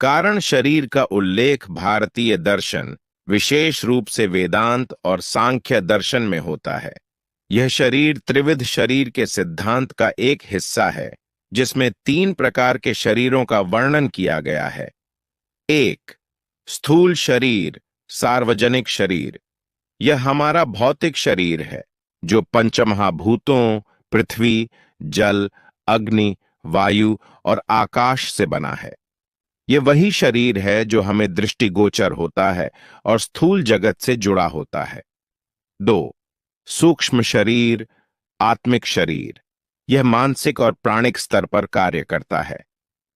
कारण शरीर का उल्लेख भारतीय दर्शन, विशेष रूप से वेदांत और सांख्य दर्शन में होता है। यह शरीर त्रिविध शरीर के सिद्धांत का एक हिस्सा है, जिसमें तीन प्रकार के शरीरों का वर्णन किया गया है। एक, स्थूल शरीर, सार्वजनिक शरीर। यह हमारा भौतिक शरीर है, जो पंचमहाभूतों, पृथ्वी, जल, अग्नि, वायु और आकाश से बना है। यह वही शरीर है जो हमें दृष्टिगोचर होता है और स्थूल जगत से जुड़ा होता है। दो, सूक्ष्म शरीर, आत्मिक शरीर। यह मानसिक और प्राणिक स्तर पर कार्य करता है।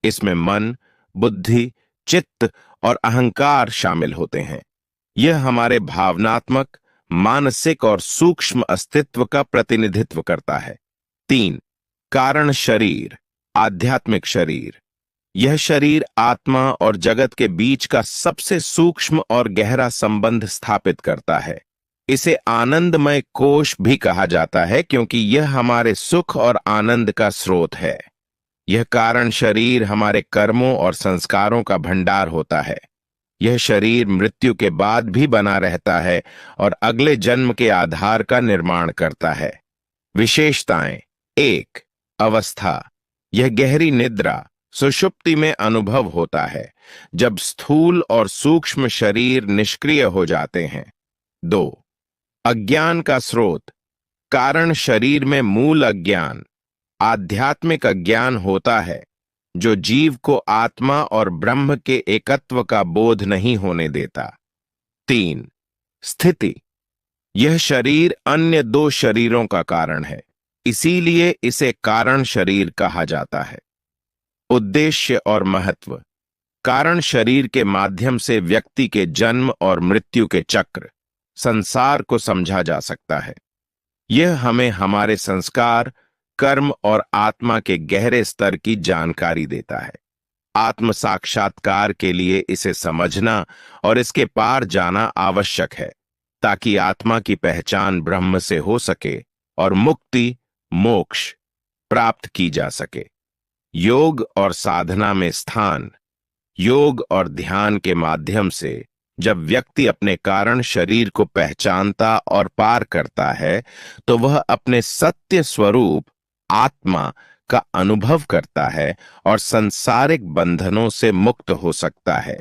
इसमें मन, बुद्धि, चित्त और अहंकार शामिल होते हैं। यह हमारे भावनात्मक, मानसिक और सूक्ष्म अस्तित्व का प्रतिनिधित्व करता है। तीन, कारण शरीर, आध्यात्मिक शरीर। यह शरीर आत्मा और जगत के बीच का सबसे सूक्ष्म और गहरा संबंध स्थापित करता है। इसे आनंदमय कोश भी कहा जाता है, क्योंकि यह हमारे सुख और आनंद का स्रोत है। यह कारण शरीर हमारे कर्मों और संस्कारों का भंडार होता है। यह शरीर मृत्यु के बाद भी बना रहता है और अगले जन्म के आधार का निर्माण करता है। विशेषताएं। एक, अवस्था। यह गहरी निद्रा, सुषुप्ति में अनुभव होता है, जब स्थूल और सूक्ष्म शरीर निष्क्रिय हो जाते हैं। दो, अज्ञान का स्रोत। कारण शरीर में मूल अज्ञान, आध्यात्मिक अज्ञान होता है, जो जीव को आत्मा और ब्रह्म के एकत्व का बोध नहीं होने देता। तीन, स्थिति। यह शरीर अन्य दो शरीरों का कारण है, इसीलिए इसे कारण शरीर कहा जाता है। उद्देश्य और महत्व। कारण शरीर के माध्यम से व्यक्ति के जन्म और मृत्यु के चक्र, संसार को समझा जा सकता है। यह हमें हमारे संस्कार, कर्म और आत्मा के गहरे स्तर की जानकारी देता है। आत्म साक्षात्कार के लिए इसे समझना और इसके पार जाना आवश्यक है, ताकि आत्मा की पहचान ब्रह्म से हो सके और मुक्ति, मोक्ष प्राप्त की जा सके। योग और साधना में स्थान। योग और ध्यान के माध्यम से जब व्यक्ति अपने कारण शरीर को पहचानता और पार करता है, तो वह अपने सत्य स्वरूप आत्मा का अनुभव करता है और सांसारिक बंधनों से मुक्त हो सकता है।